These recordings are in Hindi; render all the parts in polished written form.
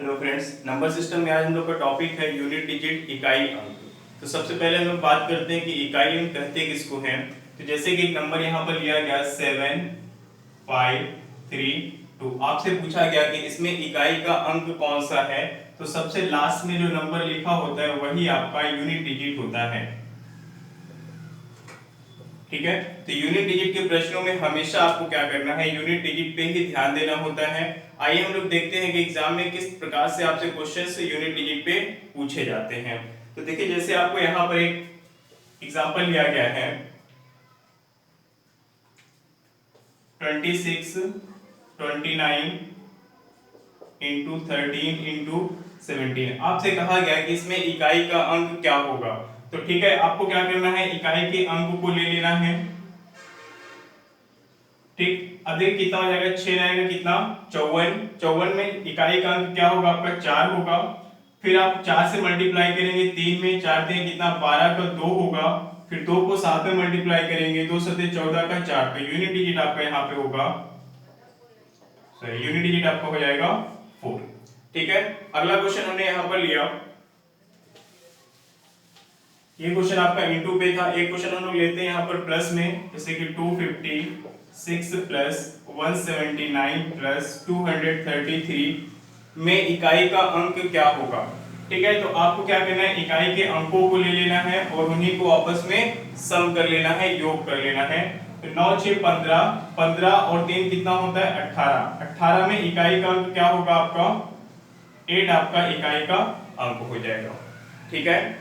हेलो फ्रेंड्स, नंबर सिस्टम में आज हम लोग का टॉपिक है यूनिट डिजिट, इकाई अंक। तो सबसे पहले हम लोग बात करते हैं कि इकाई अंक कहते किसको हैं। तो जैसे कि एक नंबर यहाँ पर लिया गया 7532, आपसे पूछा गया कि इसमें इकाई का अंक कौन सा है। तो सबसे लास्ट में जो नंबर लिखा होता है वही आपका यूनिट डिजिट होता है। ठीक है, तो यूनिट डिजिट के प्रश्नों में हमेशा आपको क्या करना है, यूनिट डिजिट पे ही ध्यान देना होता है। आइए हम लोग देखते हैं कि एग्जाम में किस प्रकार से आपसे क्वेश्चंस यूनिट डिजिट पे पूछे जाते हैं। तो देखिए, जैसे आपको यहाँ पर एक एग्जांपल लिया गया है 26 29 इंटू 13 इंटू 17। आपसे कहा गया कि इसमें इकाई का अंक क्या होगा। तो ठीक है, आपको क्या करना है, इकाई के अंक को ले लेना है। ठीक, अब देखिए कितना हो जाएगा, 6 आएगा, कितना 54। 54 में इकाई का अंक क्या होगा आपका 4 होगा। फिर आप 4 से मल्टीप्लाई करेंगे, 3 में 4 दें कितना 12 का 2 होगा। फिर 2 को 7 में मल्टीप्लाई करेंगे, 2 7 14 का 4। तो यूनिट डिजिट आपका यहाँ पे होगा, सॉरी यूनिट डिजिट आपका हो जाएगा 4। ठीक है, अगला क्वेश्चन हमने यहाँ पर लिया, ये क्वेश्चन आपका इनटू पे था। एक क्वेश्चन हम लोग लेते हैं यहाँ पर प्लस में, जैसे कि 256 प्लस 179 प्लस 233 में इकाई का अंक क्या होगा। ठीक है, तो आपको क्या करना है, इकाई के अंकों को ले लेना है और उन्हीं को आपस में सम कर लेना है, योग कर लेना है। तो 9 6 15, 15 और 3 कितना होता है 18। 18 में इकाई का अंक क्या होगा आपका 8, आपका इकाई का अंक हो जाएगा। ठीक है,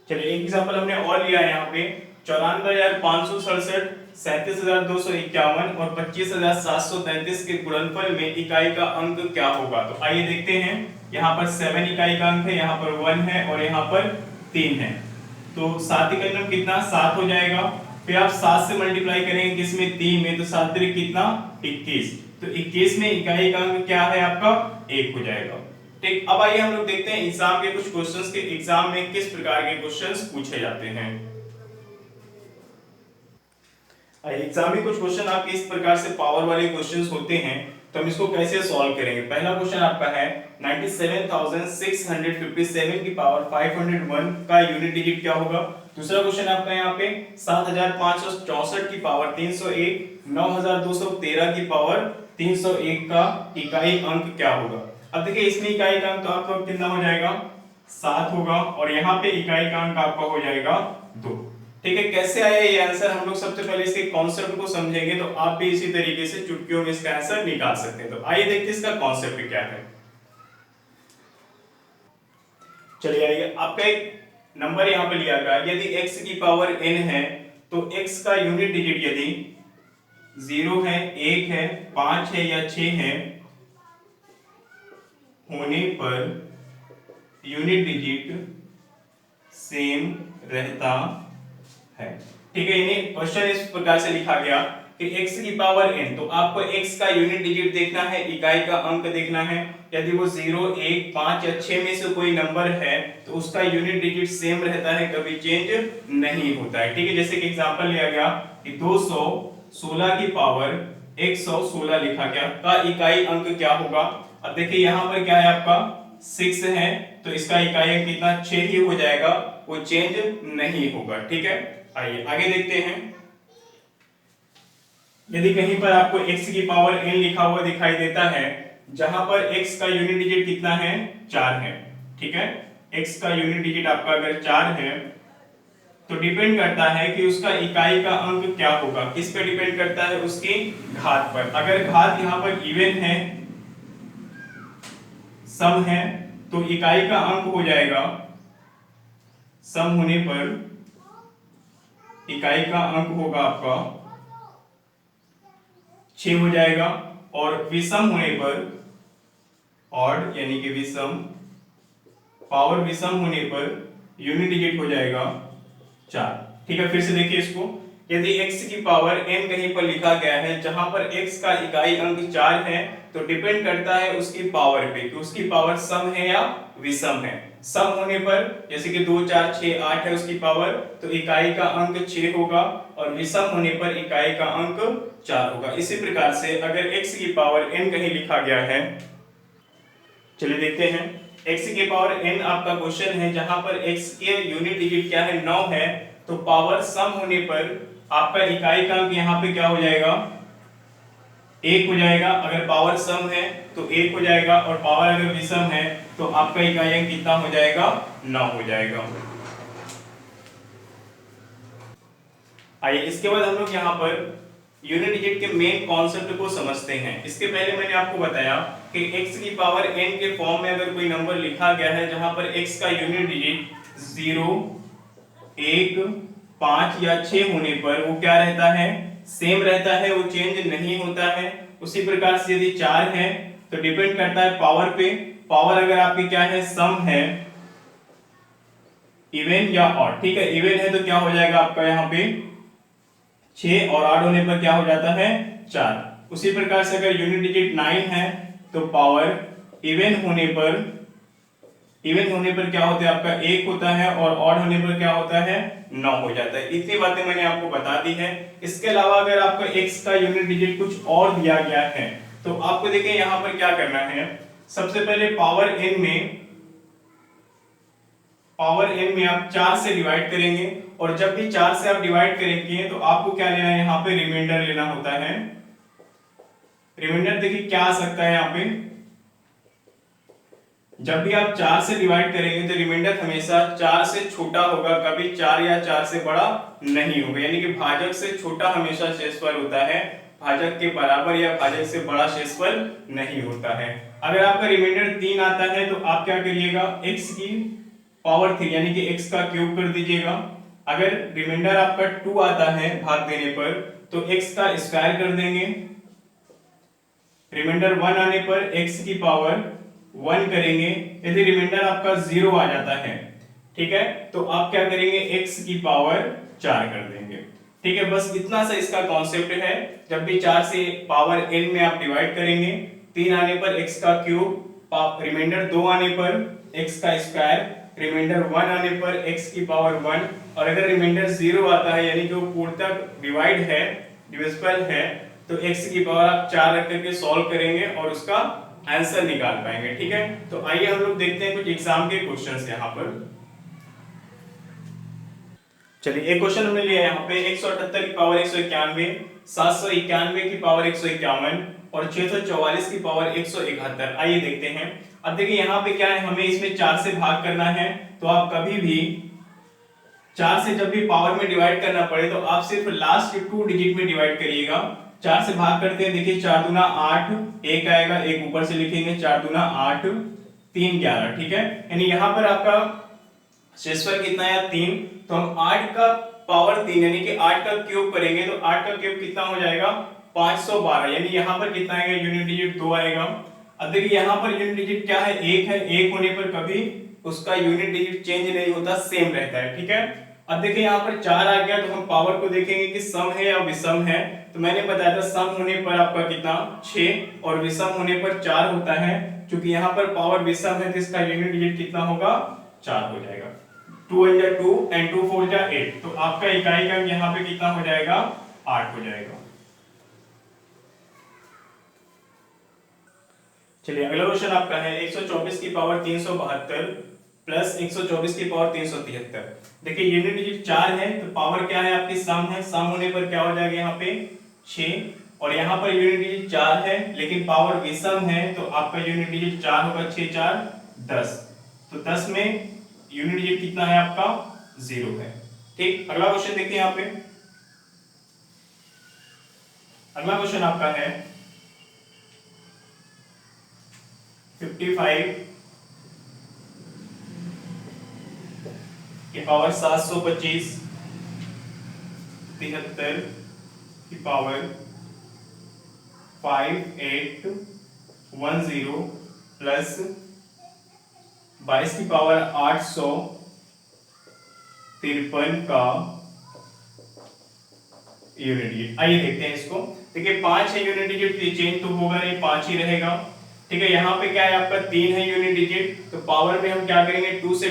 चलिए एक एग्जांपल हमने और लिया है यहाँ पे 94,567, 37,251 और 25,733 के गुणनफल में इकाई का अंक क्या होगा। तो आइए देखते हैं, यहाँ पर 7 इकाई का अंक है, यहाँ पर 1 है और यहाँ पर 3 है। तो 7 का अंक कितना 7 हो जाएगा। फिर आप 7 से मल्टीप्लाई करेंगे किसमें 3 में, तो 7 3 कितना 21। तो 21 में इकाई का अंक क्या है आपका 1 हो जाएगा। ठीक, अब आइए हम लोग देखते हैं एग्जाम के कुछ क्वेश्चंस के एग्जाम में किस प्रकार के क्वेश्चंस पूछे जाते हैं। एग्जाम में कुछ क्वेश्चन आपके इस प्रकार से पावर वाले क्वेश्चंस होते हैं, तो हम इसको कैसे सॉल्व करेंगे। पहला क्वेश्चन आपका है 97,657 की पावर 501 का यूनिट डिजिट क्या होगा। दूसरा क्वेश्चन आपका यहाँ पे 7,564 की पावर 301, 9,213 की पावर 301 का इकाई अंक क्या होगा। अब देखिए, इसमें इकाई का अंक तो आपका कितना हो जाएगा 7 होगा और यहाँ पे इकाई का अंक आपका हो जाएगा 2। ठीक है, कैसे आया ये आंसर, हम लोग सबसे पहले इसके कॉन्सेप्ट को समझेंगे, तो आप भी इसी तरीके से चुटकियों में इसका आंसर निकाल सकते हैं। तो आइए देखते हैं इसका कॉन्सेप्ट क्या है। चलिए आइए, आपका एक नंबर यहाँ पे लिया गया, यदि x की पावर n है तो x का यूनिट डिजिट यदि 0 है, 1 है, 5 है या 6 है होने पर यूनिट डिजिट सेम रहता है। ठीक है, इन्हें क्वेश्चन इस प्रकार से लिखा गया कि x की पावर n, तो आपको x का यूनिट डिजिट देखना है, इकाई का अंक देखना है। यदि वो 0 1 5 या 6 में से कोई नंबर है तो उसका यूनिट डिजिट सेम रहता है, कभी चेंज नहीं होता है। ठीक है, जैसे कि एग्जांपल लिया गया कि 216 की पावर 116 लिखा गया का इकाई अंक क्या होगा। अब देखिए यहाँ पर क्या है आपका 6 है, तो इसका इकाई अंक कितना 6 ही हो जाएगा, वो चेंज नहीं होगा। ठीक है, आइए आगे देखते हैं। यदि कहीं पर आपको x की पावर n लिखा हुआ दिखाई देता है, जहां पर x का यूनिट डिजिट कितना है 4 है। ठीक है, x का यूनिट डिजिट आपका अगर 4 है तो डिपेंड करता है कि उसका इकाई का अंक क्या होगा। किस पे डिपेंड करता है, उसकी घात पर। अगर घात यहाँ पर इवन है, सम है, तो इकाई का अंक हो जाएगा, सम होने पर इकाई का अंक होगा आपका 6 हो जाएगा और विषम होने पर, ऑड यानी कि विषम, पावर विषम होने पर यूनिट डिजिट हो जाएगा 4। ठीक है, फिर से देखिए इसको, यदि x की पावर n कहीं पर लिखा गया है जहां पर x का इकाई अंक 4 है, तो डिपेंड करता है उसकी पावर पे कि उसकी पावर सम है या विषम है। सम होने पर जैसे कि 2 4 6 8 है उसकी पावर, तो इकाई का अंक 6 होगा और विषम होने पर इकाई का अंक 4 होगा। इसी प्रकार से अगर x की पावर n कहीं लिखा गया है, चलिए देखते हैं। x की पावर n आपका क्वेश्चन है जहां पर x के यूनिट डिजिट क्या है 9 है, तो पावर सम होने पर आपका इकाई का अंक यहाँ पे क्या हो जाएगा, 1 हो जाएगा। अगर पावर सम है तो 1 हो जाएगा और पावर अगर विषम है तो आपका इकाई अंक कितना हो जाएगा, 9 हो जाएगा। आइए इसके बाद हम लोग यहाँ पर यूनिट डिजिट के मेन कॉन्सेप्ट को समझते हैं। इसके पहले मैंने आपको बताया कि x की पावर n के फॉर्म में अगर कोई नंबर लिखा गया है जहां पर x का यूनिट डिजिट 0 1 5 या 6 होने पर वो क्या रहता है, सेम रहता है, वो चेंज नहीं होता है। उसी प्रकार से यदि 4 है तो डिपेंड करता है पावर पे। पावर अगर आपकी क्या है, सम है, इवन या ऑड, ठीक है। इवन है तो क्या हो जाएगा आपका यहाँ पे 6 और 8 होने पर क्या हो जाता है 4। उसी प्रकार से अगर यूनिट डिजिट 9 है तो पावर इवन होने पर क्या होता है आपका 1 होता है और ऑड होने पर क्या होता है 9 हो जाता है। इतनी बातें मैंने आपको बता दी है। इसके अलावा अगर आपका x का यूनिट डिजिट कुछ और दिया गया है तो आपको देखिए यहां पर क्या करना है। सबसे पहले पावर n में आप 4 से डिवाइड करेंगे और जब भी 4 से आप डिवाइड करेंगे तो आपको क्या लेना है, यहाँ पे रिमाइंडर लेना होता है। रिमाइंडर देखिए क्या आ सकता है यहाँ पे, जब भी आप 4 से डिवाइड करेंगे तो रिमाइंडर हमेशा 4 से छोटा होगा, कभी 4 या 4 से बड़ा नहीं होगा। यानी कि भाजक से छोटा हमेशा शेषफल होता है, भाजक के बराबर या भाजक से बड़ा शेषफल नहीं होता है। अगर आपका रिमाइंडर 3 आता है तो आप क्या करिएगा, x की पावर 3 यानी कि x का क्यूब कर दीजिएगा। अगर रिमाइंडर आपका 2 आता है भाग देने पर तो x का स्क्वायर कर देंगे। रिमाइंडर 1 आने पर x की पावर 1 करेंगे। यदि रिमाइंडर आपका 0 आ जाता है, ठीक है, तो आप क्या करेंगे, x की पावर 4 कर देंगे। ठीक है, बस इतना सा इसका कॉन्सेप्ट है। जब भी 4 से पावर n में आप डिवाइड करेंगे, 3 आने पर x का क्यूब, रिमाइंडर 2 आने पर x का स्क्वायर, रिमाइंडर 1 आने पर x की पावर 1, और अगर रिमाइंडर 0 आता है यानी कि वो पूर्णतः डिवाइड है, डिविजिबल है, तो x की पावर आप 4 रख करके सॉल्व करेंगे और उसका आंसर निकाल पाएंगे। ठीक है, तो आइए हम लोग देखते हैं कुछ एग्जाम के क्वेश्चंस यहाँ पर। चलिए एक क्वेश्चन हमने लिया यहाँ पे 178 की पावर 191, 791 की पावर 151 और 644 की पावर 171। आइए देखते हैं। अब देखिए यहाँ पे क्या है, हमें इसमें 4 से भाग करना है, तो आप कभी भी 4 से जब भी पावर में डिवाइड करना पड़े तो आप सिर्फ लास्ट 2 डिजिट में डिवाइड करिएगा। 4 से भाग करते हैं, देखिए 4 दूना 8, 1 आएगा, एक ऊपर से लिखेंगे, 4 दूना 8, 3 11। ठीक है, यानी यहाँ पर आपका शेषफल कितना है 3, तो हम 8 का पावर 3 यानी कि 8 का क्यूब करेंगे तो 8 का क्यूब कितना हो जाएगा 512, यानी यहाँ पर कितना आएगा, यूनिट डिजिट 2 आएगा। अब देखिए यहाँ पर यूनिट डिजिट क्या है, 1 है, 1 होने पर कभी उसका यूनिट डिजिट चेंज नहीं होता, सेम रहता है। ठीक है, अब देखिए यहाँ पर 4 आ गया तो हम पावर को देखेंगे कि सम है या विषम है। तो मैंने बताया था सम होने पर आपका कितना 6 और विषम होने पर 4 होता है। क्योंकि यहाँ पर पावर विषम है तो इसका यूनिट डिजिट कितना होगा 4 हो जाएगा। 2 1 जा 2 and 2 4 जा 8, तो आपका इकाई का यहाँ पे कितना हो जाएगा 8 हो जाएगा। चलिए अगला क्वेश्चन आपका है 124 की पावर 372 प्लस 124 की पावर 373। देखिए यूनिट डिजिट 4 है तो पावर क्या है आपकी सम है, सम होने पर क्या हो जाएगा यहाँ पे 6, और यहाँ पर यूनिट डिजिट 4 है लेकिन पावर विषम है तो आपका यूनिट डिजिट 4 होगा, 6 4 10, तो 10 में यूनिट डिजिट कितना है आपका 0 है। ठीक, अगला क्वेश्चन देखिए यहाँ पे। अगला क्वेश्चन आपका है 55 की पावर 725, 73 की पावर 5810 प्लस 22 की पावर 853 का यूनिट डिजिट। आइए देखते हैं इसको। देखिए 5 है यूनिट डिजिट, चेंज तो होगा नहीं, 5 ही रहेगा। ठीक है, यहाँ पे क्या है आपका 3 है यूनिट डिजिट, तो पावर में हम क्या करेंगे 4 से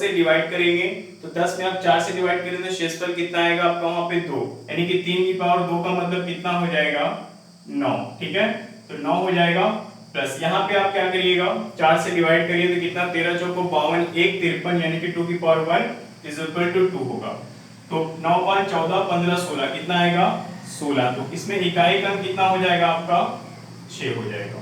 डिवाइड करेंगे, तो 10 में आप 4 से डिवाइड करेंगे तो शेषफल कितना आएगा आपका वहां पे 2, यानी कि 3 की पावर 2 का मतलब कितना हो जाएगा 9। ठीक है, तो 9 हो जाएगा, प्लस यहाँ पे आप क्या करिएगा 4 से डिवाइड करिए तो कितना 13 चौको 52, 1 53, यानी कि 2 की पावर 1 इज इक्वल टू 2 होगा। तो 9 5 14 15 16 कितना आएगा 16, तो इसमें इकाई का अंक कितना हो जाएगा आपका 6 हो जाएगा।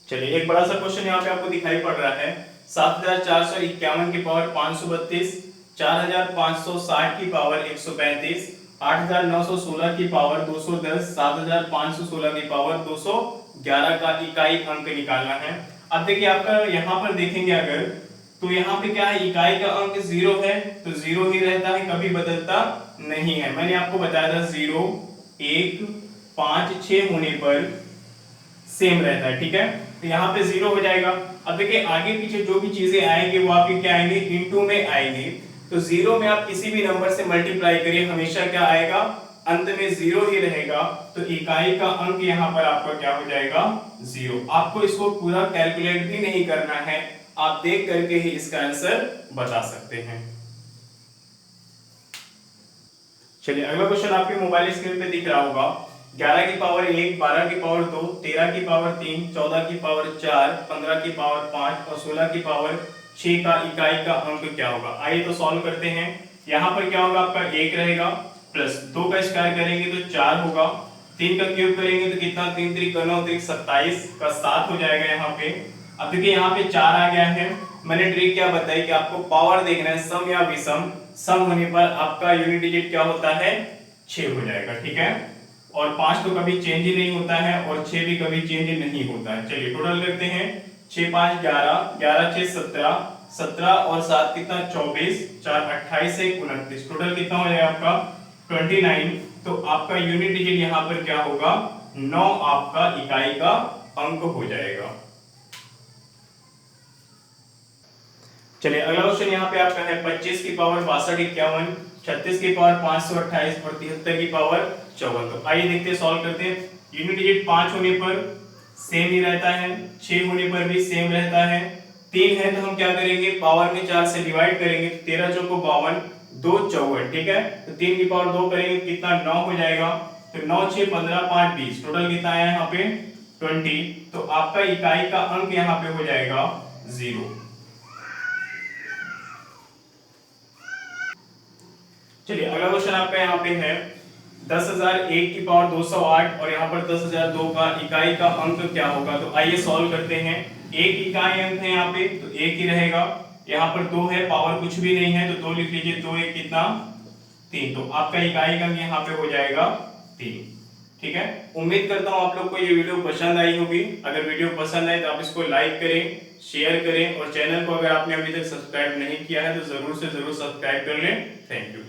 चलिए एक बड़ा सा क्वेश्चन यहाँ पे आपको दिखाई पड़ रहा है, 7451 की पावर 532, 4560 की पावर 135, 8916 की पावर 210, 7516 की पावर 211 का इकाई अंक निकालना है। अब देखिए आपका यहाँ पर देखेंगे अगर, तो यहाँ पे क्या है इकाई का अंक 0 है, तो 0 ही रहता है, कभी बदलता नहीं है। मैंने आपको बताया था 0 1 5 6 होने पर सेम रहता है। ठीक है, तो यहाँ पे 0 हो जाएगा। अब देखिए आगे पीछे जो भी चीजें आएंगे वो आपके क्या आएंगे इनटू में आएंगे, तो 0 में आप किसी भी नंबर से मल्टीप्लाई करिए हमेशा क्या आएगा अंत में 0 ही रहेगा, तो इकाई का अंक यहाँ पर आपका क्या हो जाएगा 0। आपको इसको पूरा कैलकुलेट भी नहीं करना है, आप देख करके ही इसका आंसर बता सकते हैं। चलिए अगला क्वेश्चन आपके मोबाइल स्क्रीन पे दिख रहा होगा, 11 की पावर 1, 12 की पावर 2, 13 की पावर 3, 14 की पावर 4, 15 की पावर 5 और 16 की पावर 6 का इकाई का अंक क्या होगा। आइए तो सॉल्व करते हैं। यहाँ पर क्या होगा आपका 1 रहेगा, प्लस 2 का स्क्वायर करेंगे तो 4 होगा, 3 का क्यूब करेंगे तो कितना 3 3 9 3 27 का 7 हो जाएगा यहाँ पे। अब देखिए यहाँ पे 4 आ गया है, मैंने ट्रिक क्या बताई कि आपको पावर देखना है सम या विषम, सम होने पर आपका यूनिट डिजिट क्या होता है 6 हो जाएगा। ठीक है, और 5 तो कभी चेंज ही नहीं होता है और 6 भी कभी चेंज नहीं होता है। चलिए टोटल करते हैं, 6 5 11, 11 6 17, 17 और 7 कितना 24, 4 28 से 29, टोटल कितना हो जाएगा आपका 29। तो आपका यूनिट डिजिट यहाँ पर क्या होगा 9 आपका इकाई का अंक हो जाएगा। चलिए अगला क्वेश्चन यहाँ पे आपका है 25 की पावर 62 51, 36 की पावर 528 और 73 की पावर 54। तो आइए देखते हैं सॉल्व करते हैं। यूनिट डिजिट 5 होने पर सेम ही रहता है, 6 होने पर भी सेम रहता है, 3 है तो हम क्या करेंगे पावर में 4 से डिवाइड करेंगे, 13 चौको 52, 2 54। ठीक है, तो 3 की पावर 2 करेंगे कितना 9 हो जाएगा, तो 9 6 15 5 20, टोटल कितना आया यहाँ पे 20। तो आपका इकाई का अंक यहाँ पे हो जाएगा 0। चलिए अगला क्वेश्चन आपका यहाँ पे है 10001 की पावर 208 और यहाँ पर 10002 का इकाई का अंक क्या होगा। तो आइए सॉल्व करते हैं। एक इकाई अंक है यहाँ पे तो एक ही रहेगा, यहाँ पर 2 है पावर कुछ भी नहीं है तो 2 लिख लीजिए, 2 1 कितना 3, तो आपका इकाई का अंक यहाँ पे हो जाएगा 3। ठीक है, उम्मीद करता हूँ आप लोग को ये वीडियो पसंद आई होगी। अगर वीडियो पसंद आए तो आप इसको लाइक करें, शेयर करें और चैनल को अगर आपने अभी तक सब्सक्राइब नहीं किया है तो जरूर से जरूर सब्सक्राइब कर लें। Thank you.